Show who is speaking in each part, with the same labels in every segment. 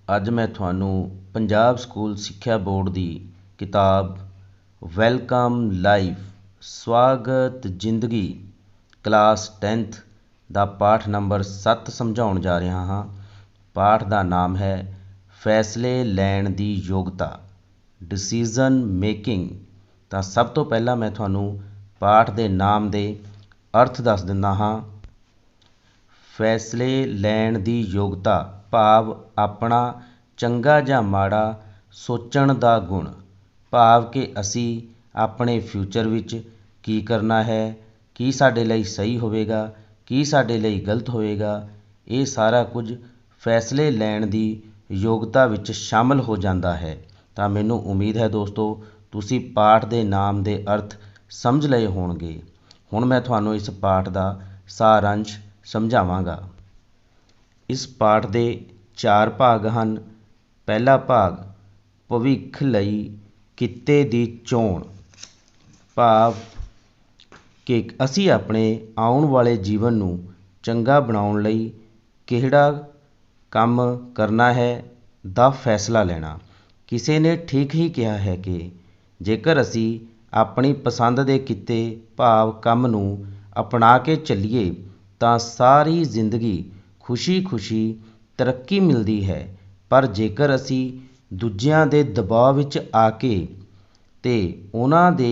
Speaker 1: ਅੱਜ ਮੈਂ ਤੁਹਾਨੂੰ ਪੰਜਾਬ ਸਕੂਲ ਸਿੱਖਿਆ ਬੋਰਡ ਦੀ ਕਿਤਾਬ ਵੈਲਕਮ ਲਾਈਫ ਸਵਾਗਤ ਜ਼ਿੰਦਗੀ ਕਲਾਸ 10th ਦਾ ਪਾਠ ਨੰਬਰ 7 ਸਮਝਾਉਣ ਜਾ ਰਿਹਾ ਹਾਂ। ਪਾਠ ਦਾ ਨਾਮ ਹੈ ਫੈਸਲੇ ਲੈਣ ਦੀ ਯੋਗਤਾ, ਡਿਸੀਜ਼ਨ ਮੇਕਿੰਗ। ਤਾਂ ਸਭ ਤੋਂ ਪਹਿਲਾਂ ਮੈਂ ਤੁਹਾਨੂੰ ਪਾਠ ਦੇ ਨਾਮ ਦੇ ਅਰਥ ਦੱਸ ਦਿੰਦਾ ਹਾਂ। ਫੈਸਲੇ ਲੈਣ ਦੀ ਯੋਗਤਾ ਭਾਵ ਆਪਣਾ ਚੰਗਾ ਜਾਂ ਮਾੜਾ ਸੋਚਣ ਦਾ ਗੁਣ, ਭਾਵ ਕਿ ਅਸੀਂ ਆਪਣੇ ਫਿਊਚਰ ਵਿੱਚ ਕੀ ਕਰਨਾ ਹੈ, ਕੀ ਸਾਡੇ ਲਈ ਸਹੀ ਹੋਵੇਗਾ, ਕੀ ਸਾਡੇ ਲਈ ਗਲਤ ਹੋਵੇਗਾ, ਇਹ ਸਾਰਾ ਕੁਝ ਫੈਸਲੇ ਲੈਣ ਦੀ ਯੋਗਤਾ ਵਿੱਚ ਸ਼ਾਮਲ ਹੋ ਜਾਂਦਾ ਹੈ। ਤਾਂ ਮੈਨੂੰ ਉਮੀਦ ਹੈ ਦੋਸਤੋ ਤੁਸੀਂ ਪਾਠ ਦੇ ਨਾਮ ਦੇ ਅਰਥ ਸਮਝ ਲਏ ਹੋਣਗੇ। ਹੁਣ ਮੈਂ ਤੁਹਾਨੂੰ ਇਸ ਪਾਠ ਦਾ ਸਾਰਾਂਸ਼ ਸਮਝਾਵਾਂਗਾ। ਇਸ ਪਾਠ ਦੇ 4 ਭਾਗ ਹਨ। ਪਹਿਲਾ ਭਾਗ ਭਵਿੱਖ ਲਈ ਕਿੱਤੇ ਦੀ ਚੋਣ, ਭਾਵ ਕਿ ਅਸੀਂ ਆਪਣੇ ਆਉਣ ਵਾਲੇ ਜੀਵਨ ਨੂੰ ਚੰਗਾ ਬਣਾਉਣ ਲਈ ਕਿਹੜਾ ਕੰਮ ਕਰਨਾ ਹੈ ਦਾ ਫੈਸਲਾ ਲੈਣਾ। ਕਿਸੇ ਨੇ ਠੀਕ ਹੀ ਕਿਹਾ ਹੈ ਕਿ ਜੇਕਰ ਅਸੀਂ ਆਪਣੀ ਪਸੰਦ ਦੇ ਕਿੱਤੇ ਭਾਵ ਕੰਮ ਨੂੰ ਅਪਣਾ ਕੇ ਚੱਲੀਏ ਤਾਂ ਸਾਰੀ ਜ਼ਿੰਦਗੀ ਖੁਸ਼ੀ-ਖੁਸ਼ੀ ਤਰੱਕੀ ਮਿਲਦੀ ਹੈ। ਪਰ ਜੇਕਰ ਅਸੀਂ ਦੂਜਿਆਂ ਦੇ ਦਬਾਅ ਵਿੱਚ ਆ ਕੇ ਤੇ ਉਹਨਾਂ ਦੇ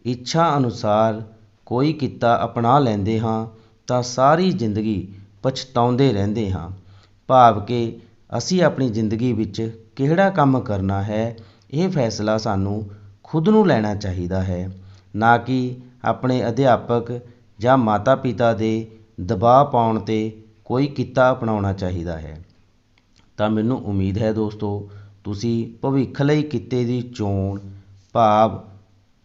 Speaker 1: ਇੱਛਾ ਅਨੁਸਾਰ ਕੋਈ ਕਿੱਤਾ ਅਪਣਾ ਲੈਂਦੇ ਹਾਂ ਤਾਂ ਸਾਰੀ ਜ਼ਿੰਦਗੀ ਪਛਤਾਉਂਦੇ ਰਹਿੰਦੇ ਹਾਂ। ਭਾਵ ਕਿ ਅਸੀਂ ਆਪਣੀ ਜ਼ਿੰਦਗੀ ਵਿੱਚ ਕਿਹੜਾ ਕੰਮ ਕਰਨਾ ਹੈ ਇਹ ਫੈਸਲਾ ਸਾਨੂੰ ਖੁਦ ਨੂੰ ਲੈਣਾ ਚਾਹੀਦਾ ਹੈ, ਨਾ ਕਿ ਆਪਣੇ ਅਧਿਆਪਕ ਜਾਂ ਮਾਤਾ-ਪਿਤਾ ਦੇ ਦਬਾਅ ਪਾਉਣ 'ਤੇ ਕੋਈ ਕਿੱਤਾ ਅਪਣਾਉਣਾ ਚਾਹੀਦਾ ਹੈ। ਤਾਂ ਮੈਨੂੰ ਉਮੀਦ ਹੈ ਦੋਸਤੋ ਤੁਸੀਂ ਭਵਿੱਖ ਲਈ ਕਿੱਤੇ ਦੀ ਚੋਣ ਭਾਵ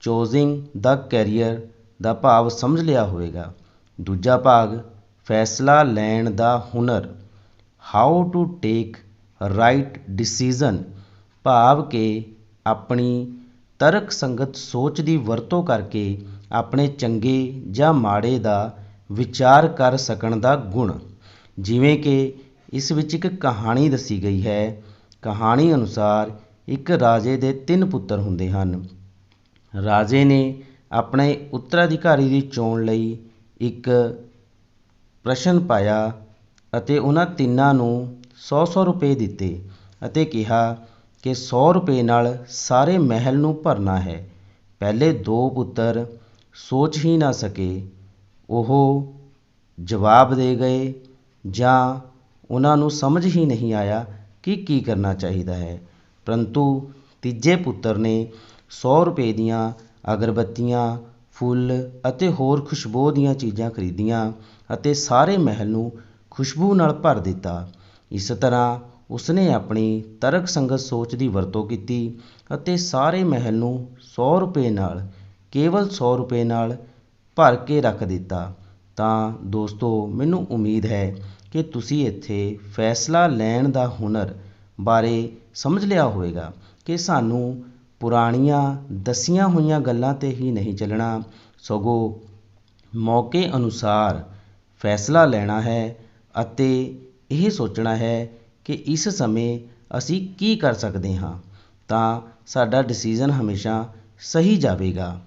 Speaker 1: ਚੋਜ਼ਿੰਗ ਦਾ ਕੈਰੀਅਰ ਦਾ ਭਾਵ ਸਮਝ ਲਿਆ ਹੋਵੇਗਾ। ਦੂਜਾ ਭਾਗ ਫੈਸਲਾ ਲੈਣ ਦਾ ਹੁਨਰ, how to take right decision, ਭਾਵ ਕਿ ਆਪਣੀ ਤਰਕ ਸੰਗਤ ਸੋਚ ਦੀ ਵਰਤੋਂ ਕਰਕੇ ਆਪਣੇ ਚੰਗੇ ਜਾਂ ਮਾੜੇ ਦਾ ਵਿਚਾਰ ਕਰ ਸਕਣ ਦਾ ਗੁਣ। ਜਿਵੇਂ ਕਿ ਇਸ ਵਿੱਚ ਇੱਕ ਕਹਾਣੀ ਦੱਸੀ ਗਈ ਹੈ। ਕਹਾਣੀ ਅਨੁਸਾਰ ਇੱਕ ਰਾਜੇ ਦੇ 3 ਪੁੱਤਰ ਹੁੰਦੇ ਹਨ। ਰਾਜੇ ਨੇ ਆਪਣੇ ਉੱਤਰਾਧਿਕਾਰੀ ਦੀ ਚੋਣ ਲਈ ਇੱਕ ਪ੍ਰਸ਼ਨ ਪਾਇਆ ਅਤੇ ਉਹਨਾਂ ਤਿੰਨਾਂ ਨੂੰ 100-100 ਰੁਪਏ ਦਿੱਤੇ ਅਤੇ ਕਿਹਾ ਕਿ 100 ਰੁਪਏ ਨਾਲ ਸਾਰੇ ਮਹਿਲ ਨੂੰ ਭਰਨਾ ਹੈ। ਪਹਿਲੇ 2 ਪੁੱਤਰ ਸੋਚ ਹੀ ਨਾ ਸਕੇ, ਉਹ ਜਵਾਬ ਦੇ ਗਏ ਜਾਂ ਉਹਨਾਂ ਨੂੰ ਸਮਝ ਹੀ ਨਹੀਂ ਆਇਆ ਕਿ ਕੀ ਕਰਨਾ ਚਾਹੀਦਾ ਹੈ। ਪਰੰਤੂ ਤੀਜੇ ਪੁੱਤਰ ਨੇ 100 ਰੁਪਏ ਦੀਆਂ ਅਗਰਬੱਤੀਆਂ, ਫੁੱਲ ਅਤੇ ਹੋਰ ਖੁਸ਼ਬੂ ਦੀਆਂ ਚੀਜ਼ਾਂ ਖਰੀਦੀਆਂ ਅਤੇ ਸਾਰੇ ਮਹਿਲ ਨੂੰ ਖੁਸ਼ਬੂ ਨਾਲ ਭਰ ਦਿੱਤਾ। ਇਸ ਤਰ੍ਹਾਂ ਉਸਨੇ ਆਪਣੀ ਤਰਕ ਸੰਗਤ ਸੋਚ ਦੀ ਵਰਤੋਂ ਕੀਤੀ ਅਤੇ ਸਾਰੇ ਮਹਿਲ ਨੂੰ 100 ਰੁਪਏ ਨਾਲ, ਕੇਵਲ 100 ਰੁਪਏ ਨਾਲ ਭਰ ਕੇ ਰੱਖ ਦਿੱਤਾ। ਤਾਂ ਦੋਸਤੋ ਮੈਨੂੰ ਉਮੀਦ ਹੈ ਕਿ ਤੁਸੀਂ ਇੱਥੇ ਫੈਸਲਾ ਲੈਣ ਦਾ ਹੁਨਰ ਬਾਰੇ ਸਮਝ ਲਿਆ ਹੋਵੇਗਾ ਕਿ ਸਾਨੂੰ ਪੁਰਾਣੀਆਂ ਦੱਸੀਆਂ ਹੋਈਆਂ ਗੱਲਾਂ 'ਤੇ ਹੀ ਨਹੀਂ ਚੱਲਣਾ, ਸਗੋਂ ਮੌਕੇ ਅਨੁਸਾਰ ਫੈਸਲਾ ਲੈਣਾ ਹੈ ਅਤੇ ਇਹ ਸੋਚਣਾ ਹੈ ਕਿ ਇਸ ਸਮੇਂ ਅਸੀਂ ਕੀ ਕਰ ਸਕਦੇ ਹਾਂ ਤਾਂ ਸਾਡਾ ਡਿਸੀਜ਼ਨ ਹਮੇਸ਼ਾ ਸਹੀ ਜਾਵੇਗਾ।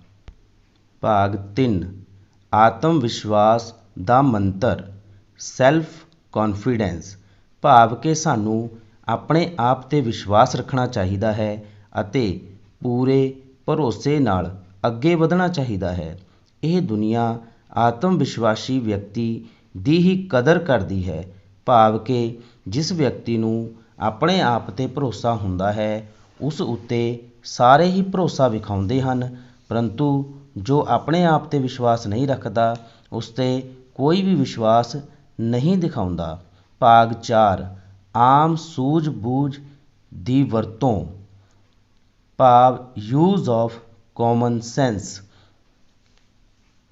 Speaker 1: ਭਾਗ 3 ਆਤਮ ਵਿਸ਼ਵਾਸ ਦਾ ਮੰਤਰ, ਸੈਲਫ ਕੌਨਫੀਡੈਂਸ, ਭਾਵ ਕਿ ਸਾਨੂੰ ਆਪਣੇ ਆਪ 'ਤੇ ਵਿਸ਼ਵਾਸ ਰੱਖਣਾ ਚਾਹੀਦਾ ਹੈ ਅਤੇ ਪੂਰੇ ਭਰੋਸੇ ਨਾਲ ਅੱਗੇ ਵਧਣਾ ਚਾਹੀਦਾ ਹੈ। ਇਹ ਦੁਨੀਆ ਆਤਮ ਵਿਸ਼ਵਾਸੀ ਵਿਅਕਤੀ ਦੀ ਹੀ ਕਦਰ ਕਰਦੀ ਹੈ, ਭਾਵ ਕਿ ਜਿਸ ਵਿਅਕਤੀ ਨੂੰ ਆਪਣੇ ਆਪ 'ਤੇ ਭਰੋਸਾ ਹੁੰਦਾ ਹੈ ਉਸ ਉੱਤੇ ਸਾਰੇ ਹੀ ਭਰੋਸਾ ਵਿਖਾਉਂਦੇ ਹਨ, ਪਰੰਤੂ ਜੋ ਆਪਣੇ ਆਪ 'ਤੇ ਵਿਸ਼ਵਾਸ ਨਹੀਂ ਰੱਖਦਾ ਉਸ 'ਤੇ ਕੋਈ ਵੀ ਵਿਸ਼ਵਾਸ ਨਹੀਂ ਦਿਖਾਉਂਦਾ। ਭਾਗ 4 ਆਮ ਸੂਝ-ਬੂਝ ਦੀ ਵਰਤੋਂ, ਭਾਵ ਯੂਜ਼ ਆਫ ਕਾਮਨ ਸੈਂਸ,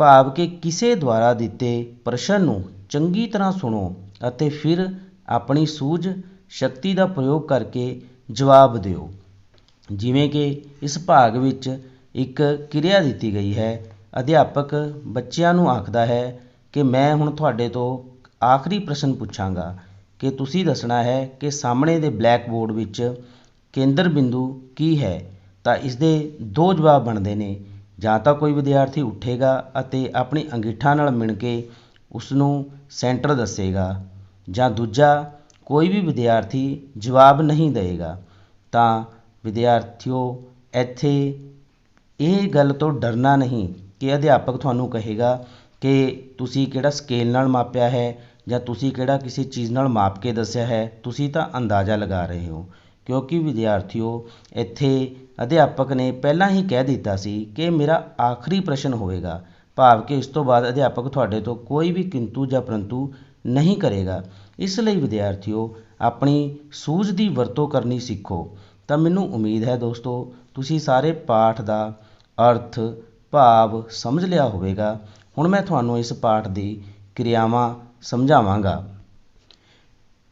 Speaker 1: ਭਾਵ ਕਿ ਕਿਸੇ ਦੁਆਰਾ ਦਿੱਤੇ ਪ੍ਰਸ਼ਨ ਨੂੰ ਚੰਗੀ ਤਰ੍ਹਾਂ ਸੁਣੋ ਅਤੇ ਫਿਰ ਆਪਣੀ ਸੂਝ ਸ਼ਕਤੀ ਦਾ ਪ੍ਰਯੋਗ ਕਰਕੇ ਜਵਾਬ ਦਿਓ। ਜਿਵੇਂ ਕਿ ਇਸ ਭਾਗ ਵਿੱਚ ਇੱਕ ਕਿਰਿਆ ਦਿੱਤੀ ਗਈ ਹੈ। ਅਧਿਆਪਕ ਬੱਚਿਆਂ ਨੂੰ ਆਖਦਾ ਹੈ ਕਿ ਮੈਂ ਹੁਣ ਤੁਹਾਡੇ ਤੋਂ ਆਖਰੀ ਪ੍ਰਸ਼ਨ ਪੁੱਛਾਂਗਾ ਕਿ ਤੁਸੀਂ ਦੱਸਣਾ ਹੈ ਕਿ ਸਾਹਮਣੇ ਦੇ ਬਲੈਕ ਬੋਰਡ ਵਿੱਚ ਕੇਂਦਰ ਬਿੰਦੂ ਕੀ ਹੈ। ਤਾਂ ਇਸ ਦੇ ਦੋ ਜਵਾਬ ਬਣਦੇ ਨੇ। ਜਾਂ ਤਾਂ ਕੋਈ ਵਿਦਿਆਰਥੀ ਉੱਠੇਗਾ ਅਤੇ ਆਪਣੀ ਅੰਗੀਠਾ ਨਾਲ ਮਿਣ ਕੇ ਉਸ ਨੂੰ ਸੈਂਟਰ ਦੱਸੇਗਾ, ਜਾਂ ਦੂਜਾ ਕੋਈ ਵੀ ਵਿਦਿਆਰਥੀ ਜਵਾਬ ਨਹੀਂ ਦੇਵੇਗਾ। ਤਾਂ ਵਿਦਿਆਰਥੀਓ, ਇੱਥੇ ਇਹ ਗੱਲ ਤੋਂ ਡਰਨਾ ਨਹੀਂ ਕਿ ਅਧਿਆਪਕ ਤੁਹਾਨੂੰ ਕਹੇਗਾ ਕਿ ਤੁਸੀਂ ਕਿਹੜਾ ਸਕੇਲ ਨਾਲ ਮਾਪਿਆ ਹੈ ਜਾਂ ਤੁਸੀਂ ਕਿਹੜਾ ਕਿਸੇ ਚੀਜ਼ ਨਾਲ ਮਾਪ ਕੇ ਦੱਸਿਆ ਹੈ। ਤੁਸੀਂ ਤਾਂ ਅੰਦਾਜ਼ਾ ਲਗਾ ਰਹੇ ਹੋ, ਕਿਉਂਕਿ ਵਿਦਿਆਰਥੀਓ ਇੱਥੇ ਅਧਿਆਪਕ ਨੇ ਪਹਿਲਾਂ ਹੀ ਕਹਿ ਦਿੱਤਾ ਸੀ ਕਿ ਮੇਰਾ ਆਖਰੀ ਪ੍ਰਸ਼ਨ ਹੋਵੇਗਾ, ਭਾਵ ਕਿ ਇਸ ਤੋਂ ਬਾਅਦ ਅਧਿਆਪਕ ਤੁਹਾਡੇ ਤੋਂ ਕੋਈ ਵੀ ਕਿੰਤੂ ਜਾਂ ਪਰੰਤੂ ਨਹੀਂ ਕਰੇਗਾ। ਇਸ ਲਈ ਵਿਦਿਆਰਥੀਓ, ਆਪਣੀ ਸੂਝ ਦੀ ਵਰਤੋਂ ਕਰਨੀ ਸਿੱਖੋ। ਤਾਂ ਮੈਨੂੰ ਉਮੀਦ ਹੈ ਦੋਸਤੋ, ਤੁਸੀਂ ਸਾਰੇ ਪਾਠ ਦਾ ਅਰਥ ਭਾਵ ਸਮਝ ਲਿਆ ਹੋਵੇਗਾ। ਹੁਣ ਮੈਂ ਤੁਹਾਨੂੰ ਇਸ ਪਾਠ ਦੀ ਕਿਰਿਆਵਾਂ ਸਮਝਾਵਾਂਗਾ।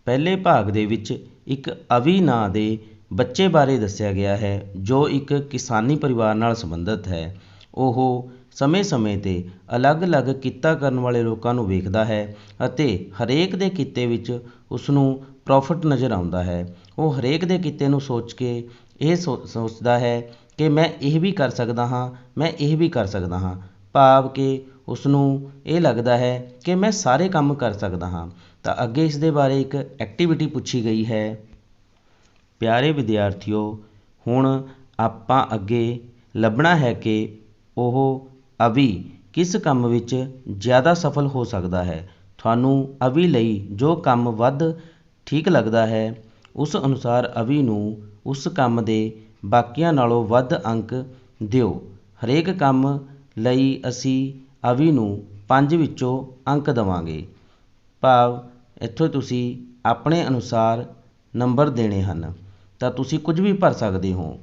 Speaker 1: ਪਹਿਲੇ ਭਾਗ ਦੇ ਵਿੱਚ ਇੱਕ ਅਵੀ ਨਾਂ ਦੇ ਬੱਚੇ ਬਾਰੇ ਦੱਸਿਆ ਗਿਆ ਹੈ, ਜੋ ਇੱਕ ਕਿਸਾਨੀ ਪਰਿਵਾਰ ਨਾਲ ਸੰਬੰਧਿਤ ਹੈ। ਉਹ ਸਮੇਂ-ਸਮੇਂ 'ਤੇ ਅਲੱਗ-ਅਲੱਗ ਕਿੱਤਾ ਕਰਨ ਵਾਲੇ ਲੋਕਾਂ ਨੂੰ ਵੇਖਦਾ ਹੈ ਅਤੇ ਹਰੇਕ ਦੇ ਕਿੱਤੇ ਵਿੱਚ ਉਸ ਨੂੰ ਪ੍ਰੋਫਿਟ ਨਜ਼ਰ ਆਉਂਦਾ ਹੈ। ਉਹ ਹਰੇਕ ਦੇ ਕਿੱਤੇ ਨੂੰ ਸੋਚ ਕੇ ਇਹ ਸੋਚਦਾ ਹੈ ਕਿ ਮੈਂ ਇਹ ਵੀ ਕਰ ਸਕਦਾ ਹਾਂ, ਮੈਂ ਇਹ ਵੀ ਕਰ ਸਕਦਾ ਹਾਂ, ਭਾਵ ਕਿ ਉਸ ਨੂੰ ਇਹ ਲੱਗਦਾ ਹੈ ਕਿ ਮੈਂ ਸਾਰੇ ਕੰਮ ਕਰ ਸਕਦਾ ਹਾਂ। ਤਾਂ ਅੱਗੇ ਇਸ ਦੇ ਬਾਰੇ ਇੱਕ ਐਕਟੀਵਿਟੀ ਪੁੱਛੀ ਗਈ ਹੈ। ਪਿਆਰੇ ਵਿਦਿਆਰਥੀਓ, ਹੁਣ ਆਪਾਂ ਅੱਗੇ ਲੱਭਣਾ ਹੈ ਕਿ ਉਹ ਅਵੀ ਕਿਸ ਕੰਮ ਵਿੱਚ ਜ਼ਿਆਦਾ ਸਫਲ ਹੋ ਸਕਦਾ ਹੈ। ਤੁਹਾਨੂੰ ਅਵੀ ਲਈ ਜੋ ਕੰਮ ਵੱਧ ਠੀਕ ਲੱਗਦਾ ਹੈ, ਉਸ ਅਨੁਸਾਰ ਅਵੀ ਨੂੰ ਉਸ ਕੰਮ ਦੇ ਬਾਕੀਆਂ ਨਾਲੋਂ ਵੱਧ ਅੰਕ ਦਿਓ। ਹਰੇਕ ਕੰਮ ਲਈ ਅਸੀਂ ਅਵੀ ਨੂੰ 5 ਵਿੱਚੋਂ ਅੰਕ ਦੇਵਾਂਗੇ, ਭਾਵ ਇੱਥੋਂ ਤੁਸੀਂ ਆਪਣੇ ਅਨੁਸਾਰ ਨੰਬਰ ਦੇਣੇ ਹਨ। ਤਾਂ ਤੁਸੀਂ ਕੁਝ ਵੀ ਭਰ ਸਕਦੇ ਹੋ,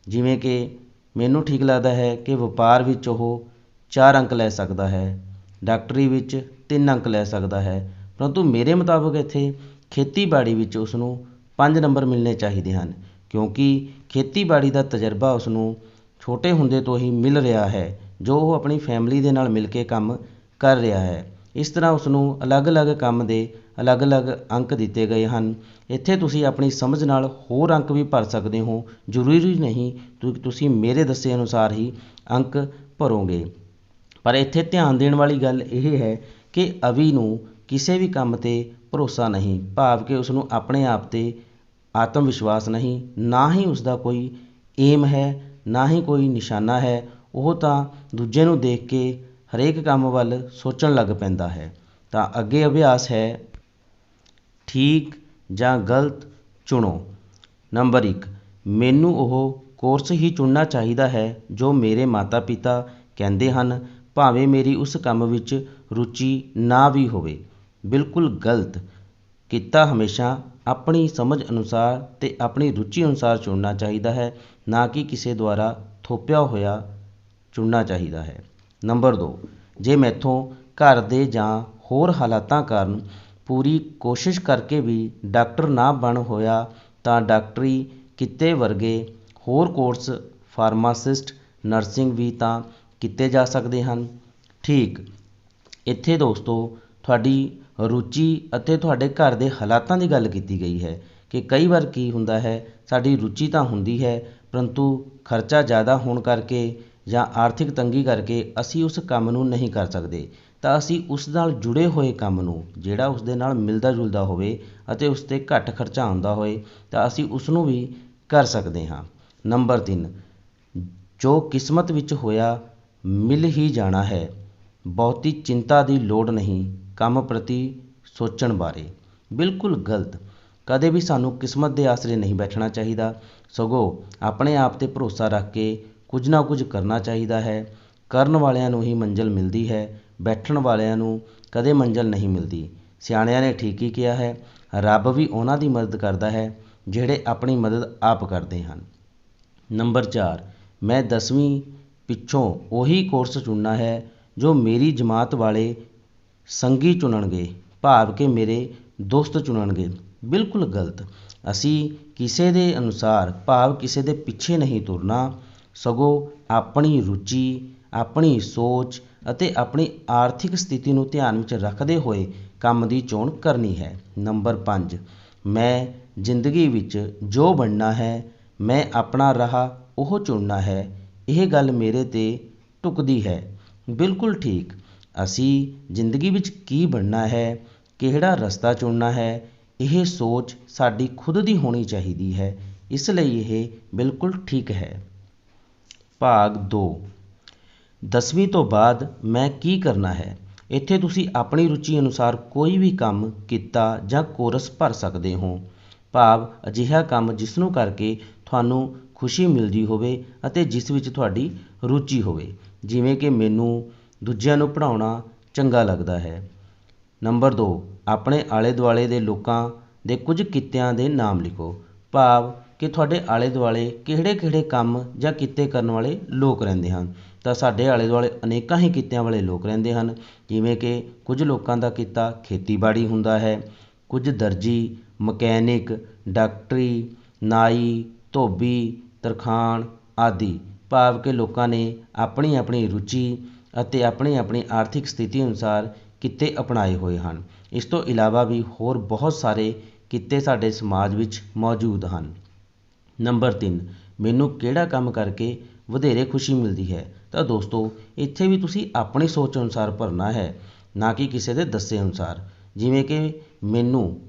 Speaker 1: ਜਿਵੇਂ ਕਿ ਮੈਨੂੰ ਠੀਕ ਲੱਗਦਾ ਹੈ ਕਿ ਵਪਾਰ ਵਿੱਚ ਉਹ 4 ਅੰਕ ਲੈ ਸਕਦਾ ਹੈ, ਡਾਕਟਰੀ ਵਿੱਚ 3 ਅੰਕ ਲੈ ਸਕਦਾ ਹੈ, ਪਰੰਤੂ ਮੇਰੇ ਮੁਤਾਬਕ ਇੱਥੇ ਖੇਤੀਬਾੜੀ ਵਿੱਚ ਉਸ ਨੂੰ 5 ਨੰਬਰ ਮਿਲਣੇ ਚਾਹੀਦੇ ਹਨ, ਕਿਉਂਕਿ ਖੇਤੀਬਾੜੀ ਦਾ ਤਜਰਬਾ ਉਸ ਨੂੰ ਛੋਟੇ ਹੁੰਦੇ ਤੋਂ ਹੀ ਮਿਲ ਰਿਹਾ ਹੈ, ਜੋ ਉਹ ਆਪਣੀ ਫੈਮਿਲੀ ਦੇ ਨਾਲ ਮਿਲ ਕੇ ਕੰਮ ਕਰ ਰਿਹਾ ਹੈ। ਇਸ ਤਰ੍ਹਾਂ ਉਸ ਨੂੰ ਅਲੱਗ-ਅਲੱਗ ਕੰਮ ਦੇ ਅਲੱਗ-ਅਲੱਗ ਅੰਕ ਦਿੱਤੇ ਗਏ ਹਨ। ਇੱਥੇ ਤੁਸੀਂ ਆਪਣੀ ਸਮਝ ਨਾਲ ਹੋਰ ਅੰਕ ਵੀ ਭਰ ਸਕਦੇ ਹੋ, ਜ਼ਰੂਰੀ ਨਹੀਂ ਤੁਸੀਂ ਮੇਰੇ ਦੱਸੇ ਅਨੁਸਾਰ ਹੀ ਅੰਕ ਭਰੋਗੇ। ਪਰ ਇੱਥੇ ਧਿਆਨ ਦੇਣ ਵਾਲੀ ਗੱਲ ਇਹ ਹੈ ਕਿ ਅਵੀ ਨੂੰ ਕਿਸੇ ਵੀ ਕੰਮ 'ਤੇ ਭਰੋਸਾ ਨਹੀਂ, ਭਾਵ ਕਿ ਉਸ ਨੂੰ ਆਪਣੇ ਆਪ 'ਤੇ ਆਤਮ ਵਿਸ਼ਵਾਸ ਨਹੀਂ, ਨਾ ਹੀ ਉਸ ਦਾ ਕੋਈ ਏਮ ਹੈ, ਨਾ ਹੀ ਕੋਈ ਨਿਸ਼ਾਨਾ ਹੈ। ਉਹ ਤਾਂ ਦੂਜੇ ਨੂੰ ਦੇਖ ਕੇ ਹਰੇਕ ਕੰਮ ਵੱਲ ਸੋਚਣ ਲੱਗ ਪੈਂਦਾ ਹੈ। ਤਾਂ ਅੱਗੇ ਅਭਿਆਸ ਹੈ, ਠੀਕ ਜਾਂ ਗਲਤ ਚੁਣੋ। ਨੰਬਰ 1, ਮੈਨੂੰ ਉਹ ਕੋਰਸ ਹੀ ਚੁਣਨਾ ਚਾਹੀਦਾ ਹੈ ਜੋ ਮੇਰੇ ਮਾਤਾ-ਪਿਤਾ ਕਹਿੰਦੇ ਹਨ, ਭਾਵੇਂ ਮੇਰੀ ਉਸ ਕੰਮ ਵਿੱਚ ਰੁਚੀ ਨਾ ਵੀ ਹੋਵੇ। ਬਿਲਕੁਲ ਗਲਤ। ਕਿੱਤਾ ਹਮੇਸ਼ਾ ਆਪਣੀ ਸਮਝ ਅਨੁਸਾਰ ਅਤੇ ਆਪਣੀ ਰੁਚੀ ਅਨੁਸਾਰ ਚੁਣਨਾ ਚਾਹੀਦਾ ਹੈ, ਨਾ ਕਿ ਕਿਸੇ ਦੁਆਰਾ ਥੋਪਿਆ ਹੋਇਆ ਚੁਣਨਾ ਚਾਹੀਦਾ ਹੈ। ਨੰਬਰ 2, ਜੇ ਮੈਥੋਂ ਘਰ ਦੇ ਜਾਂ ਹੋਰ ਹਾਲਾਤਾਂ ਕਾਰਨ ਪੂਰੀ ਕੋਸ਼ਿਸ਼ ਕਰਕੇ ਵੀ ਡਾਕਟਰ ਨਾ ਬਣ ਹੋਇਆ ਤਾਂ ਡਾਕਟਰੀ ਕਿੱਤੇ ਵਰਗੇ ਹੋਰ ਕੋਰਸ, ਫਾਰਮਾਸਿਸਟ, ਨਰਸਿੰਗ ਵੀ ਤਾਂ ਕੀਤੇ ਜਾ ਸਕਦੇ ਹਨ। ਠੀਕ, ਇੱਥੇ ਦੋਸਤੋ ਤੁਹਾਡੀ ਰੁਚੀ ਅਤੇ ਤੁਹਾਡੇ ਘਰ ਦੇ ਹਾਲਾਤਾਂ ਦੀ ਗੱਲ ਕੀਤੀ ਗਈ ਹੈ ਕਿ ਕਈ ਵਾਰ ਕੀ ਹੁੰਦਾ ਹੈ, ਸਾਡੀ ਰੁਚੀ ਤਾਂ ਹੁੰਦੀ ਹੈ, ਪਰੰਤੂ ਖਰਚਾ ਜ਼ਿਆਦਾ ਹੋਣ ਕਰਕੇ ਜਾਂ ਆਰਥਿਕ ਤੰਗੀ ਕਰਕੇ ਅਸੀਂ ਉਸ ਕੰਮ ਨੂੰ ਨਹੀਂ ਕਰ ਸਕਦੇ। ਤਾਂ ਅਸੀਂ ਉਸ ਨਾਲ ਜੁੜੇ ਹੋਏ ਕੰਮ ਨੂੰ, ਜਿਹੜਾ ਉਸ ਦੇ ਨਾਲ ਮਿਲਦਾ ਜੁਲਦਾ ਹੋਵੇ ਅਤੇ ਉਸ 'ਤੇ ਘੱਟ ਖਰਚਾ ਆਉਂਦਾ ਹੋਏ, ਤਾਂ ਅਸੀਂ ਉਸ ਨੂੰ ਵੀ ਕਰ ਸਕਦੇ ਹਾਂ। ਨੰਬਰ 3, ਜੋ ਕਿਸਮਤ ਵਿੱਚ ਹੋਇਆ ਮਿਲ ਹੀ ਜਾਣਾ ਹੈ, ਬਹੁਤੀ ਚਿੰਤਾ ਦੀ ਲੋੜ ਨਹੀਂ ਕੰਮ ਪ੍ਰਤੀ ਸੋਚਣ ਬਾਰੇ। ਬਿਲਕੁਲ ਗਲਤ। ਕਦੇ ਵੀ ਸਾਨੂੰ ਕਿਸਮਤ ਦੇ ਆਸਰੇ ਨਹੀਂ ਬੈਠਣਾ ਚਾਹੀਦਾ, ਸਗੋਂ ਆਪਣੇ ਆਪ 'ਤੇ ਭਰੋਸਾ ਰੱਖ ਕੇ ਕੁਝ ਨਾ ਕੁਝ ਕਰਨਾ ਚਾਹੀਦਾ ਹੈ। ਕਰਨ ਵਾਲਿਆਂ ਨੂੰ ਹੀ ਮੰਜ਼ਿਲ ਮਿਲਦੀ ਹੈ, ਬੈਠਣ ਵਾਲਿਆਂ ਨੂੰ ਕਦੇ ਮੰਜ਼ਿਲ ਨਹੀਂ ਮਿਲਦੀ। ਸਿਆਣਿਆਂ ਨੇ ਠੀਕ ਹੀ ਕਿਹਾ ਹੈ, ਰੱਬ ਵੀ ਉਹਨਾਂ ਦੀ ਮਦਦ ਕਰਦਾ ਹੈ ਜਿਹੜੇ ਆਪਣੀ ਮਦਦ ਆਪ ਕਰਦੇ ਹਨ। ਨੰਬਰ 4, ਮੈਂ 10ਵੀਂ ਪਿੱਛੋਂ ਉਹੀ ਕੋਰਸ ਚੁਣਨਾ ਹੈ ਜੋ ਮੇਰੀ ਜਮਾਤ ਵਾਲੇ ਸੰਗੀ ਚੁਣਨਗੇ, ਭਾਵ ਕਿ ਮੇਰੇ ਦੋਸਤ ਚੁਣਨਗੇ। ਬਿਲਕੁਲ ਗਲਤ। ਅਸੀਂ ਕਿਸੇ ਦੇ ਅਨੁਸਾਰ, ਭਾਵ ਕਿਸੇ ਦੇ ਪਿੱਛੇ ਨਹੀਂ ਤੁਰਨਾ, ਸਗੋਂ ਆਪਣੀ ਰੁਚੀ, ਆਪਣੀ ਸੋਚ ਅਤੇ ਆਪਣੀ ਆਰਥਿਕ ਸਥਿਤੀ ਨੂੰ ਧਿਆਨ ਵਿੱਚ ਰੱਖਦੇ ਹੋਏ ਕੰਮ ਦੀ ਚੋਣ ਕਰਨੀ ਹੈ। ਨੰਬਰ 5, ਮੈਂ ਜ਼ਿੰਦਗੀ ਵਿੱਚ ਜੋ ਬਣਨਾ ਹੈ, ਮੈਂ ਆਪਣਾ ਰਾਹ ਉਹ ਚੁਣਨਾ ਹੈ, ਇਹ ਗੱਲ ਮੇਰੇ 'ਤੇ ਢੁੱਕਦੀ ਹੈ। ਬਿਲਕੁਲ ਠੀਕ। ਅਸੀਂ ਜ਼ਿੰਦਗੀ ਵਿੱਚ ਕੀ ਬਣਨਾ ਹੈ, ਕਿਹੜਾ ਰਸਤਾ ਚੁਣਨਾ ਹੈ, ਇਹ ਸੋਚ ਸਾਡੀ ਖੁਦ ਦੀ ਹੋਣੀ ਚਾਹੀਦੀ ਹੈ। ਇਸ ਲਈ ਇਹ ਬਿਲਕੁਲ ਠੀਕ ਹੈ। ਭਾਗ 2, 10ਵੀਂ ਤੋਂ ਬਾਅਦ ਮੈਂ ਕੀ ਕਰਨਾ ਹੈ। ਇੱਥੇ ਤੁਸੀਂ ਆਪਣੀ ਰੁਚੀ ਅਨੁਸਾਰ ਕੋਈ ਵੀ ਕੰਮ, ਕਿੱਤਾ ਜਾਂ ਕੋਰਸ ਭਰ ਸਕਦੇ ਹੋ। ਭਾਵ ਅਜਿਹਾ ਕੰਮ ਜਿਸ ਨੂੰ ਕਰਕੇ ਤੁਹਾਨੂੰ ਖੁਸ਼ੀ ਮਿਲਦੀ ਹੋਵੇ ਅਤੇ ਜਿਸ ਵਿੱਚ ਤੁਹਾਡੀ ਰੁਚੀ ਹੋਵੇ। ਜਿਵੇਂ ਕਿ ਮੈਨੂੰ ਦੂਜਿਆਂ ਨੂੰ ਪੜ੍ਹਾਉਣਾ ਚੰਗਾ ਲੱਗਦਾ ਹੈ। ਨੰਬਰ 2, ਆਪਣੇ ਆਲੇ ਦੁਆਲੇ ਦੇ ਲੋਕਾਂ ਦੇ ਕੁਝ ਕਿੱਤਿਆਂ ਦੇ ਨਾਮ ਲਿਖੋ। ਭਾਵ ਕਿ ਤੁਹਾਡੇ ਆਲੇ ਦੁਆਲੇ ਕਿਹੜੇ ਕਿਹੜੇ ਕੰਮ ਜਾਂ ਕਿੱਤੇ ਕਰਨ ਵਾਲੇ ਲੋਕ ਰਹਿੰਦੇ ਹਨ। ਤਾਂ ਸਾਡੇ ਆਲੇ ਦੁਆਲੇ ਅਨੇਕਾਂ ਹੀ ਕਿੱਤਿਆਂ ਵਾਲੇ ਲੋਕ ਰਹਿੰਦੇ ਹਨ। ਜਿਵੇਂ ਕਿ ਕੁਝ ਲੋਕਾਂ ਦਾ ਕਿੱਤਾ ਖੇਤੀਬਾੜੀ ਹੁੰਦਾ ਹੈ, ਕੁਝ ਦਰਜੀ, ਮਕੈਨਿਕ, ਡਾਕਟਰੀ, ਨਾਈ, ਧੋਬੀ, ਤਰਖਾਣ ਆਦਿ। ਭਾਵ ਕਿ ਲੋਕਾਂ ਨੇ ਆਪਣੀ ਆਪਣੀ ਰੁਚੀ ਅਤੇ ਆਪਣੀ ਆਪਣੀ ਆਰਥਿਕ ਸਥਿਤੀ ਅਨੁਸਾਰ ਕਿੱਤੇ ਅਪਣਾਏ ਹੋਏ ਹਨ। ਇਸ ਤੋਂ ਇਲਾਵਾ ਵੀ ਹੋਰ ਬਹੁਤ ਸਾਰੇ ਕਿੱਤੇ ਸਾਡੇ ਸਮਾਜ ਵਿੱਚ ਮੌਜੂਦ ਹਨ। ਨੰਬਰ 3, ਮੈਨੂੰ ਕਿਹੜਾ ਕੰਮ ਕਰਕੇ ਵਧੇਰੇ ਖੁਸ਼ੀ ਮਿਲਦੀ ਹੈ। ਤਾਂ ਦੋਸਤੋ, ਇੱਥੇ ਵੀ ਤੁਸੀਂ ਆਪਣੀ ਸੋਚ ਅਨੁਸਾਰ ਭਰਨਾ ਹੈ, ਨਾ ਕਿ ਕਿਸੇ ਦੇ ਦੱਸੇ ਅਨੁਸਾਰ। ਜਿਵੇਂ ਕਿ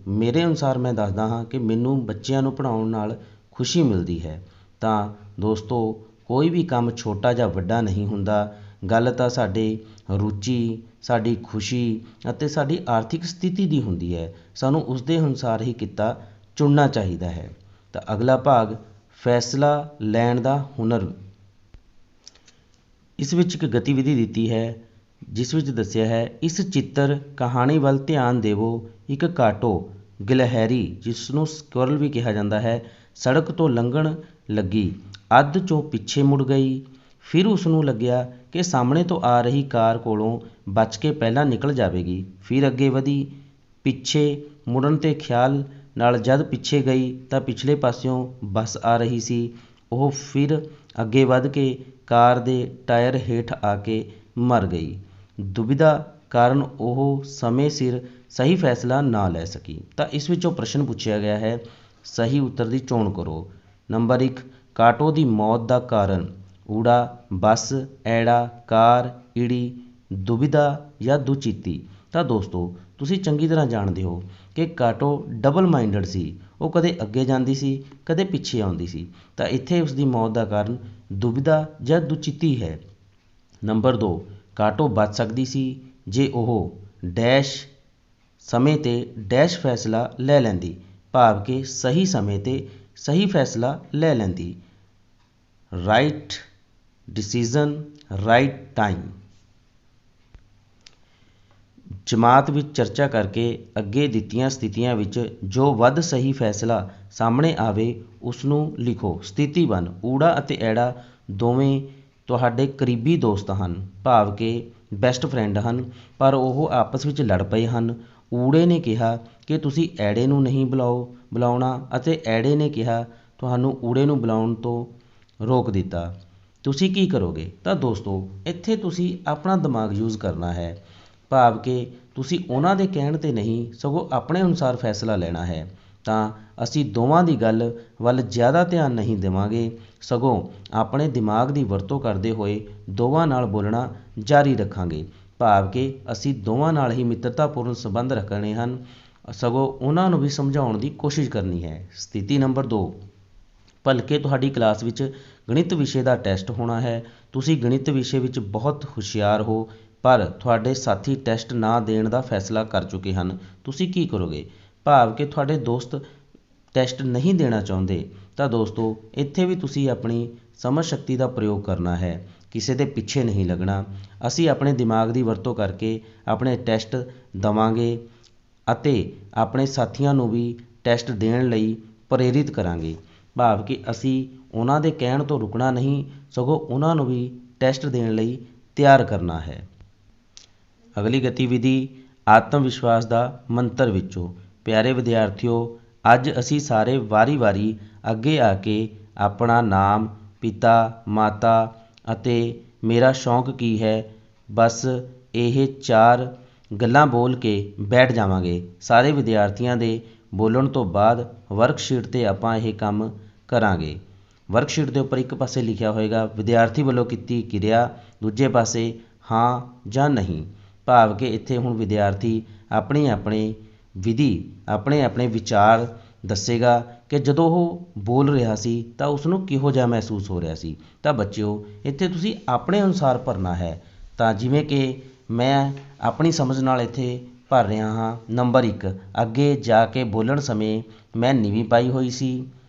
Speaker 1: ਮੇਰੇ ਅਨੁਸਾਰ ਮੈਂ ਦੱਸਦਾ ਹਾਂ ਕਿ ਮੈਨੂੰ ਬੱਚਿਆਂ ਨੂੰ ਪੜ੍ਹਾਉਣ ਨਾਲ ਖੁਸ਼ੀ ਮਿਲਦੀ ਹੈ। ਤਾਂ ਦੋਸਤੋ, ਕੋਈ ਵੀ ਕੰਮ ਛੋਟਾ ਜਾਂ ਵੱਡਾ ਨਹੀਂ ਹੁੰਦਾ। ਗੱਲ ਤਾਂ ਸਾਡੇ ਰੁਚੀ, ਸਾਡੀ ਖੁਸ਼ੀ ਅਤੇ ਸਾਡੀ ਆਰਥਿਕ ਸਥਿਤੀ ਦੀ ਹੁੰਦੀ ਹੈ। ਸਾਨੂੰ ਉਸ ਦੇ ਅਨੁਸਾਰ ਹੀ ਕਿੱਤਾ ਚੁਣਨਾ ਚਾਹੀਦਾ ਹੈ। ਤਾਂ ਅਗਲਾ ਭਾਗ, ਫੈਸਲਾ ਲੈਣ ਦਾ ਹੁਨਰ। ਇਸ ਵਿੱਚ ਇੱਕ ਗਤੀਵਿਧੀ ਦਿੱਤੀ ਹੈ ਜਿਸ ਵਿੱਚ ਦੱਸਿਆ ਹੈ, ਇਸ ਚਿੱਤਰ ਕਹਾਣੀ ਵੱਲ ਧਿਆਨ ਦੇਵੋ। ਇੱਕ ਕਾਟੋ ਗਿਲਹੈਰੀ, ਜਿਸ ਨੂੰ ਸਕੁਰਲ ਵੀ ਕਿਹਾ ਜਾਂਦਾ ਹੈ, ਸੜਕ ਤੋਂ ਲੰਘਣ ਲੱਗੀ। ਅੱਧ 'ਚੋਂ ਪਿੱਛੇ ਮੁੜ ਗਈ। ਫਿਰ ਉਸ ਨੂੰ ਲੱਗਿਆ ਕਿ ਸਾਹਮਣੇ ਤੋਂ ਆ ਰਹੀ ਕਾਰ ਕੋਲੋਂ ਬਚ ਕੇ ਪਹਿਲਾਂ ਨਿਕਲ ਜਾਵੇਗੀ। ਫਿਰ ਅੱਗੇ ਵਧੀ। ਪਿੱਛੇ ਮੁੜਨ 'ਤੇ ਖਿਆਲ ਨਾਲ ਜਦ ਪਿੱਛੇ ਗਈ ਤਾਂ ਪਿਛਲੇ ਪਾਸਿਓਂ ਬੱਸ ਆ ਰਹੀ ਸੀ। ਉਹ ਫਿਰ ਅੱਗੇ ਵਧ ਕੇ ਕਾਰ ਦੇ ਟਾਇਰ ਹੇਠ ਆ ਕੇ ਮਰ ਗਈ। ਦੁਬਿਧਾ ਕਾਰਨ ਉਹ ਸਮੇਂ ਸਿਰ ਸਹੀ ਫੈਸਲਾ ਨਾ ਲੈ ਸਕੀ। ਤਾਂ ਇਸ ਵਿੱਚੋਂ ਪ੍ਰਸ਼ਨ ਪੁੱਛਿਆ ਗਿਆ ਹੈ, ਸਹੀ ਉੱਤਰ ਦੀ ਚੋਣ ਕਰੋ। ਨੰਬਰ 1, ਕਾਟੋ ਦੀ ਮੌਤ ਦਾ ਕਾਰਨ। ਊੜਾ ਬੱਸ, ਐੜਾ ਕਾਰ, ਈੜੀ ਦੁਬਿਧਾ ਜਾਂ ਦੁਚਿੱਤੀ। ਤਾਂ ਦੋਸਤੋ, ਤੁਸੀਂ ਚੰਗੀ ਤਰ੍ਹਾਂ ਜਾਣਦੇ ਹੋ ਕਿ ਕਾਟੋ ਡਬਲ ਮਾਈਂਡਡ ਸੀ। ਉਹ ਕਦੇ ਅੱਗੇ ਜਾਂਦੀ ਸੀ, ਕਦੇ ਪਿੱਛੇ ਆਉਂਦੀ ਸੀ। ਤਾਂ ਇੱਥੇ ਉਸ ਦੀ ਮੌਤ ਦਾ ਕਾਰਨ ਦੁਬਿਧਾ ਜਾਂ ਦੁਚਿੱਤੀ ਹੈ। ਨੰਬਰ 2, ਕਾਟੋ ਬਚ ਸਕਦੀ ਸੀ ਜੇ ਉਹ ਡੈਸ਼ ਸਮੇਂ 'ਤੇ ਡੈਸ਼ ਫੈਸਲਾ ਲੈ ਲੈਂਦੀ। ਭਾਵ ਕਿ ਸਹੀ ਸਮੇਂ 'ਤੇ ਸਹੀ ਫੈਸਲਾ ਲੈ ਲੈਂਦੀ। Right decision, right time. ਜਮਾਤ ਵਿੱਚ ਚਰਚਾ ਕਰਕੇ ਅੱਗੇ ਦਿੱਤੀਆਂ ਸਥਿਤੀਆਂ ਵਿੱਚ ਜੋ ਵੱਧ ਸਹੀ ਫੈਸਲਾ ਸਾਹਮਣੇ ਆਵੇ ਉਸ ਨੂੰ ਲਿਖੋ। ਸਥਿਤੀ 1, ਊੜਾ ਅਤੇ ਐੜਾ ਦੋਵੇਂ ਤੁਹਾਡੇ ਕਰੀਬੀ ਦੋਸਤ ਹਨ। ਭਾਵ ਕਿ ਬੈਸਟ ਫਰੈਂਡ ਹਨ, ਪਰ ਉਹ ਆਪਸ ਵਿੱਚ ਲੜ ਪਏ ਹਨ। ਊੜੇ ਨੇ ਕਿਹਾ ਕਿ ਤੁਸੀਂ ਐੜੇ ਨੂੰ ਨਹੀਂ ਬੁਲਾਉਣਾ ਅਤੇ ਐੜੇ ਨੇ ਕਿਹਾ ਤੁਹਾਨੂੰ ਊੜੇ ਨੂੰ ਬੁਲਾਉਣ ਤੋਂ ਰੋਕ ਦਿੱਤਾ। ਤੁਸੀਂ ਕੀ ਕਰੋਗੇ। ਤਾਂ ਦੋਸਤੋ, ਇੱਥੇ ਤੁਸੀਂ ਆਪਣਾ ਦਿਮਾਗ ਯੂਜ਼ ਕਰਨਾ ਹੈ। ਭਾਵ ਕਿ ਤੁਸੀਂ ਉਹਨਾਂ ਦੇ ਕਹਿਣ 'ਤੇ ਨਹੀਂ, ਸਗੋਂ ਆਪਣੇ ਅਨੁਸਾਰ ਫੈਸਲਾ ਲੈਣਾ ਹੈ। ਤਾਂ ਅਸੀਂ ਦੋਵਾਂ ਦੀ ਗੱਲ ਵੱਲ ਜ਼ਿਆਦਾ ਧਿਆਨ ਨਹੀਂ ਦੇਵਾਂਗੇ, ਸਗੋਂ ਆਪਣੇ ਦਿਮਾਗ ਦੀ ਵਰਤੋਂ ਕਰਦੇ ਹੋਏ ਦੋਵਾਂ ਨਾਲ ਬੋਲਣਾ ਜਾਰੀ ਰੱਖਾਂਗੇ। ਭਾਵ ਕਿ ਅਸੀਂ ਦੋਵਾਂ ਨਾਲ ਹੀ ਮਿੱਤਰਤਾਪੂਰਨ ਸੰਬੰਧ ਰੱਖਣੇ ਹਨ, ਸਗੋਂ ਉਹਨਾਂ ਨੂੰ ਵੀ ਸਮਝਾਉਣ ਦੀ ਕੋਸ਼ਿਸ਼ ਕਰਨੀ ਹੈ। ਸਥਿਤੀ ਨੰਬਰ 2, ਭਲਕੇ ਤੁਹਾਡੀ ਕਲਾਸ ਵਿੱਚ ਗਣਿਤ ਵਿਸ਼ੇ ਦਾ ਟੈਸਟ ਹੋਣਾ ਹੈ। ਤੁਸੀਂ ਗਣਿਤ ਵਿਸ਼ੇ ਵਿੱਚ ਬਹੁਤ ਹੁਸ਼ਿਆਰ ਹੋ, ਪਰ ਤੁਹਾਡੇ ਸਾਥੀ ਟੈਸਟ ਨਾ ਦੇਣ ਦਾ ਫੈਸਲਾ ਕਰ ਚੁੱਕੇ ਹਨ। ਤੁਸੀਂ ਕੀ ਕਰੋਗੇ। ਭਾਵ ਕਿ ਤੁਹਾਡੇ ਦੋਸਤ ਟੈਸਟ ਨਹੀਂ ਦੇਣਾ ਚਾਹੁੰਦੇ। ਤਾਂ ਦੋਸਤੋ, ਇੱਥੇ ਵੀ ਤੁਸੀਂ ਆਪਣੀ ਸਮਝ ਸ਼ਕਤੀ ਦਾ ਪ੍ਰਯੋਗ ਕਰਨਾ ਹੈ, ਕਿਸੇ ਦੇ ਪਿੱਛੇ ਨਹੀਂ ਲੱਗਣਾ। ਅਸੀਂ ਆਪਣੇ ਦਿਮਾਗ ਦੀ ਵਰਤੋਂ ਕਰਕੇ ਆਪਣੇ ਟੈਸਟ ਦੇਵਾਂਗੇ ਅਤੇ ਆਪਣੇ ਸਾਥੀਆਂ ਨੂੰ ਵੀ ਟੈਸਟ ਦੇਣ ਲਈ ਪ੍ਰੇਰਿਤ ਕਰਾਂਗੇ। ਭਾਵ ਕਿ ਅਸੀਂ ਉਹਨਾਂ ਦੇ ਕਹਿਣ ਤੋਂ ਰੁਕਣਾ ਨਹੀਂ, ਸਗੋਂ ਉਹਨਾਂ ਨੂੰ ਵੀ ਟੈਸਟ ਦੇਣ ਲਈ ਤਿਆਰ ਕਰਨਾ ਹੈ। ਅਗਲੀ ਗਤੀਵਿਧੀ, ਆਤਮ ਵਿਸ਼ਵਾਸ ਦਾ ਮੰਤਰ ਵਿੱਚੋਂ। ਪਿਆਰੇ ਵਿਦਿਆਰਥੀਓ, ਅੱਜ ਅਸੀਂ ਸਾਰੇ ਵਾਰੀ-ਵਾਰੀ ਅੱਗੇ ਆ ਕੇ ਆਪਣਾ ਨਾਮ, ਪਿਤਾ, ਮਾਤਾ ਅਤੇ ਮੇਰਾ ਸ਼ੌਂਕ ਕੀ ਹੈ, ਬਸ ਇਹ 4 ਗੱਲਾਂ ਬੋਲ ਕੇ ਬੈਠ ਜਾਵਾਂਗੇ। ਸਾਰੇ ਵਿਦਿਆਰਥੀਆਂ ਦੇ ਬੋਲਣ ਤੋਂ ਬਾਅਦ ਵਰਕਸ਼ੀਟ 'ਤੇ ਆਪਾਂ ਇਹ ਕੰਮ ਕਰਾਂਗੇ। ਵਰਕਸ਼ੀਟ ਦੇ ਉੱਪਰ ਇੱਕ ਪਾਸੇ ਲਿਖਿਆ ਹੋਏਗਾ ਵਿਦਿਆਰਥੀ ਵੱਲੋਂ ਕੀਤੀ ਕਿਰਿਆ, ਦੂਜੇ ਪਾਸੇ ਹਾਂ ਜਾਂ ਨਹੀਂ। ਭਾਵ ਕਿ ਇੱਥੇ ਹੁਣ ਵਿਦਿਆਰਥੀ ਆਪਣੀ ਆਪਣੀ ਵਿਧੀ, ਆਪਣੇ ਆਪਣੇ ਵਿਚਾਰ ਦੱਸੇਗਾ ਕਿ ਜਦੋਂ ਉਹ ਬੋਲ ਰਿਹਾ ਸੀ ਤਾਂ ਉਸ ਨੂੰ ਕਿਹੋ ਜਿਹਾ ਮਹਿਸੂਸ ਹੋ ਰਿਹਾ ਸੀ। ਤਾਂ ਬੱਚਿਓ, ਇੱਥੇ ਤੁਸੀਂ ਆਪਣੇ ਅਨੁਸਾਰ ਭਰਨਾ ਹੈ। ਤਾਂ ਜਿਵੇਂ ਕਿ ਮੈਂ ਆਪਣੀ ਸਮਝ ਨਾਲ ਇੱਥੇ ਭਰ ਰਿਹਾ ਹਾਂ। ਨੰਬਰ 1, ਅੱਗੇ ਜਾ ਕੇ ਬੋਲਣ ਸਮੇਂ ਮੈਂ ਨੀਵੀਂ ਪਾਈ ਹੋਈ ਸੀ?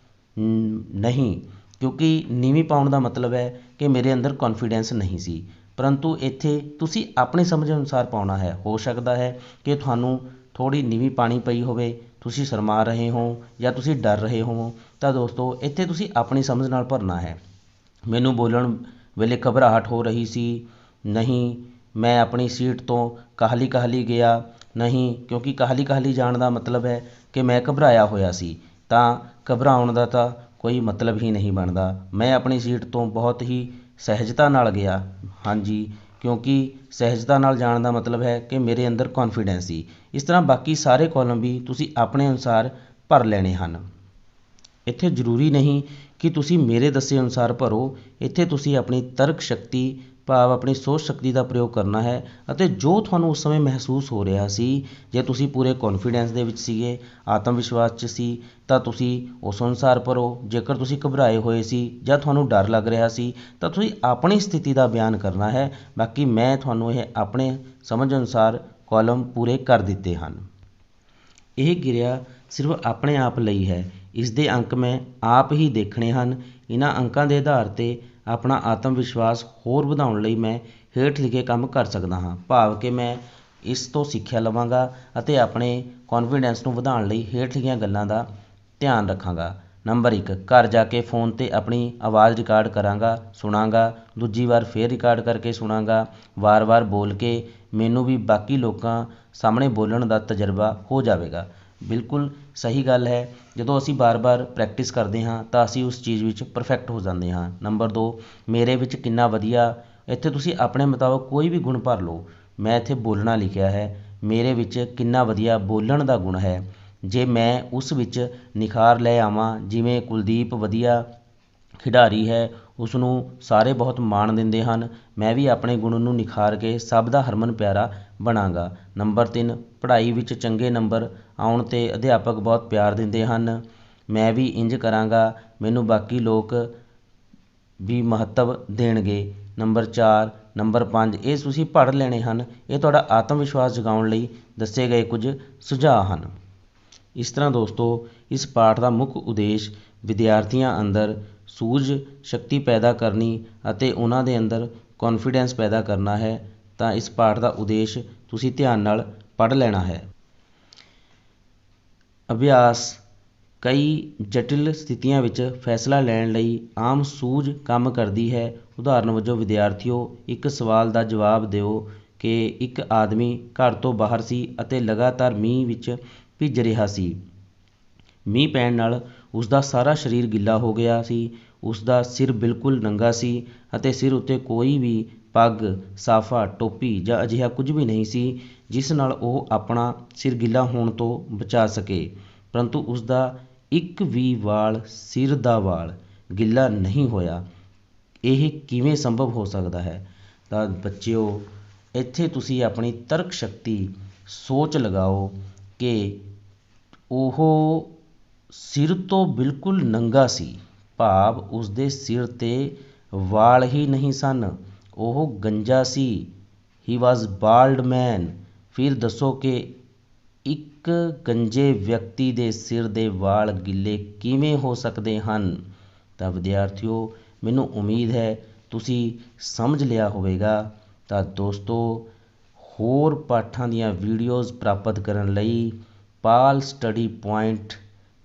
Speaker 1: ਨਹੀਂ, ਕਿਉਂਕਿ ਨੀਵੀਂ ਪਾਉਣ ਦਾ ਮਤਲਬ ਹੈ ਕਿ ਮੇਰੇ ਅੰਦਰ ਕੌਨਫੀਡੈਂਸ ਨਹੀਂ ਸੀ। ਪਰੰਤੂ ਇੱਥੇ ਤੁਸੀਂ ਆਪਣੀ ਸਮਝ ਅਨੁਸਾਰ ਪਾਉਣਾ ਹੈ। ਹੋ ਸਕਦਾ ਹੈ ਕਿ ਤੁਹਾਨੂੰ ਥੋੜ੍ਹੀ ਨੀਵੀਂ ਪਾਣੀ ਪਈ ਹੋਵੇ, ਤੁਸੀਂ ਸ਼ਰਮਾ ਰਹੇ ਹੋ ਜਾਂ ਤੁਸੀਂ ਡਰ ਰਹੇ ਹੋ। ਤਾਂ ਦੋਸਤੋ, ਇੱਥੇ ਤੁਸੀਂ ਆਪਣੀ ਸਮਝ ਨਾਲ ਭਰਨਾ ਹੈ। ਮੈਨੂੰ ਬੋਲਣ ਵੇਲੇ ਘਬਰਾਹਟ ਹੋ ਰਹੀ ਸੀ? ਨਹੀਂ। ਮੈਂ ਆਪਣੀ ਸੀਟ ਤੋਂ ਕਾਹਲੀ ਕਾਹਲੀ ਗਿਆ? ਨਹੀਂ, ਕਿਉਂਕਿ ਕਾਹਲੀ ਕਾਹਲੀ ਜਾਣ ਦਾ ਮਤਲਬ ਹੈ ਕਿ ਮੈਂ ਘਬਰਾਇਆ ਹੋਇਆ ਸੀ। ਤਾਂ ਘਬਰਾਉਣ ਦਾ ਤਾਂ ਕੋਈ ਮਤਲਬ ਹੀ ਨਹੀਂ ਬਣਦਾ। ਮੈਂ ਆਪਣੀ ਸੀਟ ਤੋਂ ਬਹੁਤ ਹੀ ਸਹਿਜਤਾ ਨਾਲ ਗਿਆ। ਹਾਂਜੀ, ਕਿਉਂਕਿ ਸਹਿਜਤਾ ਨਾਲ ਜਾਣ ਦਾ ਮਤਲਬ ਹੈ ਕਿ ਮੇਰੇ ਅੰਦਰ ਕੌਨਫੀਡੈਂਸ ਸੀ। ਇਸ ਤਰ੍ਹਾਂ ਬਾਕੀ ਸਾਰੇ ਕਾਲਮ ਵੀ ਤੁਸੀਂ ਆਪਣੇ ਅਨੁਸਾਰ ਭਰ ਲੈਣੇ ਹਨ। ਇੱਥੇ ਜ਼ਰੂਰੀ ਨਹੀਂ ਕਿ ਤੁਸੀਂ ਮੇਰੇ ਦੱਸੇ ਅਨੁਸਾਰ ਭਰੋ। ਇੱਥੇ ਤੁਸੀਂ ਆਪਣੀ ਤਰਕ ਸ਼ਕਤੀ, ਭਾਵ ਆਪਣੀ ਸੋਚ ਸ਼ਕਤੀ ਦਾ ਪ੍ਰਯੋਗ ਕਰਨਾ ਹੈ ਅਤੇ ਜੋ ਤੁਹਾਨੂੰ ਉਸ ਸਮੇਂ ਮਹਿਸੂਸ ਹੋ ਰਿਹਾ ਸੀ, ਜੇ ਤੁਸੀਂ ਪੂਰੇ ਕੌਨਫੀਡੈਂਸ ਦੇ ਵਿੱਚ ਸੀਗੇ, ਆਤਮ ਵਿਸ਼ਵਾਸ 'ਚ ਸੀ, ਤਾਂ ਤੁਸੀਂ ਉਸ ਅਨੁਸਾਰ ਭਰੋ। ਜੇਕਰ ਤੁਸੀਂ ਘਬਰਾਏ ਹੋਏ ਸੀ ਜਾਂ ਤੁਹਾਨੂੰ ਡਰ ਲੱਗ ਰਿਹਾ ਸੀ ਤਾਂ ਤੁਸੀਂ ਆਪਣੀ ਸਥਿਤੀ ਦਾ ਬਿਆਨ ਕਰਨਾ ਹੈ। ਬਾਕੀ ਮੈਂ ਤੁਹਾਨੂੰ ਇਹ ਆਪਣੇ ਸਮਝ ਅਨੁਸਾਰ ਕਾਲਮ ਪੂਰੇ ਕਰ ਦਿੱਤੇ ਹਨ। ਇਹ ਕਿਰਿਆ ਸਿਰਫ ਆਪਣੇ ਆਪ ਲਈ ਹੈ। ਇਸ ਦੇ ਅੰਕ ਮੈਂ ਆਪ ਹੀ ਦੇਖਣੇ ਹਨ। ਇਹਨਾਂ ਅੰਕਾਂ ਦੇ ਆਧਾਰ 'ਤੇ ਆਪਣਾ ਆਤਮ ਵਿਸ਼ਵਾਸ ਹੋਰ ਵਧਾਉਣ ਲਈ ਮੈਂ ਹੇਠ ਲਿਖੇ ਕੰਮ ਕਰ ਸਕਦਾ ਹਾਂ। ਭਾਵ ਕਿ ਮੈਂ ਇਸ ਤੋਂ ਸਿੱਖਿਆ ਲਵਾਂਗਾ ਅਤੇ ਆਪਣੇ ਕੌਨਫੀਡੈਂਸ ਨੂੰ ਵਧਾਉਣ ਲਈ ਹੇਠ ਲਿਖੀਆਂ ਗੱਲਾਂ ਦਾ ਧਿਆਨ ਰੱਖਾਂਗਾ। ਨੰਬਰ 1, ਘਰ ਜਾ ਕੇ ਫ਼ੋਨ 'ਤੇ ਆਪਣੀ ਆਵਾਜ਼ ਰਿਕਾਰਡ ਕਰਾਂਗਾ, ਸੁਣਾਂਗਾ, ਦੂਜੀ ਵਾਰ ਫੇਰ ਰਿਕਾਰਡ ਕਰਕੇ ਸੁਣਾਂਗਾ। ਵਾਰ-ਵਾਰ ਬੋਲ ਕੇ ਮੈਨੂੰ ਵੀ ਬਾਕੀ ਲੋਕਾਂ ਸਾਹਮਣੇ ਬੋਲਣ ਦਾ ਤਜਰਬਾ ਹੋ ਜਾਵੇਗਾ। ਬਿਲਕੁਲ ਸਹੀ ਗੱਲ ਹੈ। ਜਦੋਂ ਅਸੀਂ ਬਾਰ-ਬਾਰ ਪ੍ਰੈਕਟਿਸ ਕਰਦੇ ਹਾਂ ਤਾਂ ਅਸੀਂ ਉਸ ਚੀਜ਼ ਵਿੱਚ ਪਰਫੈਕਟ ਹੋ ਜਾਂਦੇ ਹਾਂ। ਨੰਬਰ 2, ਮੇਰੇ ਵਿੱਚ ਕਿੰਨਾ ਵਧੀਆ। ਇੱਥੇ ਤੁਸੀਂ ਆਪਣੇ ਮੁਤਾਬਕ ਕੋਈ ਵੀ ਗੁਣ ਭਰ ਲਓ। ਮੈਂ ਇੱਥੇ ਬੋਲਣਾ ਲਿਖਿਆ ਹੈ। ਮੇਰੇ ਵਿੱਚ ਕਿੰਨਾ ਵਧੀਆ ਬੋਲਣ ਦਾ ਗੁਣ ਹੈ। ਜੇ ਮੈਂ ਉਸ ਵਿੱਚ ਨਿਖਾਰ ਲੈ ਆਵਾਂ, ਜਿਵੇਂ ਕੁਲਦੀਪ ਵਧੀਆ ਖਿਡਾਰੀ ਹੈ, ਉਸ ਨੂੰ ਸਾਰੇ ਬਹੁਤ ਮਾਣ ਦਿੰਦੇ ਹਨ, ਮੈਂ ਵੀ ਆਪਣੇ ਗੁਣ ਨੂੰ ਨਿਖਾਰ ਕੇ ਸਭ ਦਾ ਹਰਮਨ ਪਿਆਰਾ ਬਣਾਂਗਾ। ਨੰਬਰ 3, ਪੜ੍ਹਾਈ ਵਿੱਚ ਚੰਗੇ ਨੰਬਰ ਆਉਣ 'ਤੇ ਅਧਿਆਪਕ ਬਹੁਤ ਪਿਆਰ ਦਿੰਦੇ ਹਨ, ਮੈਂ ਵੀ ਇੰਝ ਕਰਾਂਗਾ, ਮੈਨੂੰ ਬਾਕੀ ਲੋਕ ਵੀ ਮਹੱਤਵ ਦੇਣਗੇ। ਨੰਬਰ 4, ਨੰਬਰ 5, ਇਹ ਤੁਸੀਂ ਪੜ੍ਹ ਲੈਣੇ ਹਨ। ਇਹ ਤੁਹਾਡਾ ਆਤਮ ਵਿਸ਼ਵਾਸ ਜਗਾਉਣ ਲਈ ਦੱਸੇ ਗਏ ਕੁਝ ਸੁਝਾਅ ਹਨ। ਇਸ ਤਰ੍ਹਾਂ ਦੋਸਤੋ, ਇਸ ਪਾਠ ਦਾ ਮੁੱਖ ਉਦੇਸ਼ ਵਿਦਿਆਰਥੀਆਂ ਅੰਦਰ ਸੂਝ ਸ਼ਕਤੀ ਪੈਦਾ ਕਰਨੀ ਅਤੇ ਉਹਨਾਂ ਦੇ ਅੰਦਰ ਕੌਨਫੀਡੈਂਸ ਪੈਦਾ ਕਰਨਾ ਹੈ। ਤਾਂ ਇਸ ਪਾਠ ਦਾ ਉਦੇਸ਼ ਤੁਸੀਂ ਧਿਆਨ ਨਾਲ ਪੜ੍ਹ ਲੈਣਾ ਹੈ। ਅਭਿਆਸ ਕਈ ਜਟਿਲ ਸਥਿਤੀਆਂ ਵਿੱਚ ਫੈਸਲਾ ਲੈਣ ਲਈ ਆਮ ਸੂਝ ਕੰਮ ਕਰਦੀ ਹੈ। ਉਦਾਹਰਨ ਵਜੋਂ ਵਿਦਿਆਰਥੀਓ, ਇੱਕ ਸਵਾਲ ਦਾ ਜਵਾਬ ਦਿਓ ਕਿ ਇੱਕ ਆਦਮੀ ਘਰ ਤੋਂ ਬਾਹਰ ਸੀ ਅਤੇ ਲਗਾਤਾਰ ਮੀਂਹ ਵਿੱਚ ਭਿੱਜ ਰਿਹਾ ਸੀ। ਮੀਂਹ ਪੈਣ ਨਾਲ ਉਸ ਦਾ ਸਾਰਾ ਸਰੀਰ ਗਿੱਲਾ ਹੋ ਗਿਆ ਸੀ। ਉਸ ਦਾ ਸਿਰ ਬਿਲਕੁਲ ਨੰਗਾ ਸੀ ਅਤੇ ਸਿਰ ਉੱਤੇ ਕੋਈ ਵੀ ਪੱਗ, ਸਾਫਾ, ਟੋਪੀ ਜਾਂ ਅਜਿਹਾ ਕੁਝ ਵੀ ਨਹੀਂ ਸੀ ਜਿਸ ਨਾਲ ਉਹ ਆਪਣਾ ਸਿਰ ਗਿੱਲਾ ਹੋਣ ਤੋਂ ਬਚਾ ਸਕੇ। ਪਰੰਤੂ ਉਸ ਦਾ ਇੱਕ ਵੀ ਵਾਲ, ਸਿਰ ਦਾ ਵਾਲ ਗਿੱਲਾ ਨਹੀਂ ਹੋਇਆ। ਇਹ ਕਿਵੇਂ ਸੰਭਵ ਹੋ ਸਕਦਾ ਹੈ? ਤਾਂ ਬੱਚਿਓ, ਇੱਥੇ ਤੁਸੀਂ ਆਪਣੀ ਤਰਕ ਸ਼ਕਤੀ, ਸੋਚ ਲਗਾਓ ਕਿ ਉਹ ਸਿਰ ਤੋਂ ਬਿਲਕੁਲ ਨੰਗਾ ਸੀ, ਭਾਵ ਉਸ ਦੇ ਸਿਰ 'ਤੇ ਵਾਲ ਹੀ ਨਹੀਂ ਸਨ, ਉਹ ਗੰਜਾ ਸੀ। ਹੀ ਵਾਜ਼ ਬਾਲਡ ਮੈਨ। ਫਿਰ ਦੱਸੋ ਕਿ ਇੱਕ ਗੰਜੇ ਵਿਅਕਤੀ ਦੇ ਸਿਰ ਦੇ ਵਾਲ ਗਿੱਲੇ ਕਿਵੇਂ ਹੋ ਸਕਦੇ ਹਨ? ਤਾਂ ਵਿਦਿਆਰਥੀਓ, ਮੈਨੂੰ ਉਮੀਦ ਹੈ ਤੁਸੀਂ ਸਮਝ ਲਿਆ ਹੋਵੇਗਾ। ਤਾਂ ਦੋਸਤੋ, ਹੋਰ ਪਾਠਾਂ ਦੀਆਂ ਵੀਡੀਓਜ਼ ਪ੍ਰਾਪਤ ਕਰਨ ਲਈ ਪਾਲ ਸਟੱਡੀ ਪੁਆਇੰਟ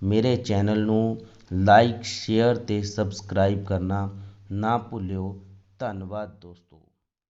Speaker 1: ਮੇਰੇ ਚੈਨਲ ਨੂੰ ਲਾਈਕ, ਸ਼ੇਅਰ ਤੇ ਸਬਸਕ੍ਰਾਈਬ ਕਰਨਾ ਨਾ ਭੁੱਲਿਓ। ਧੰਨਵਾਦ ਦੋਸਤੋ।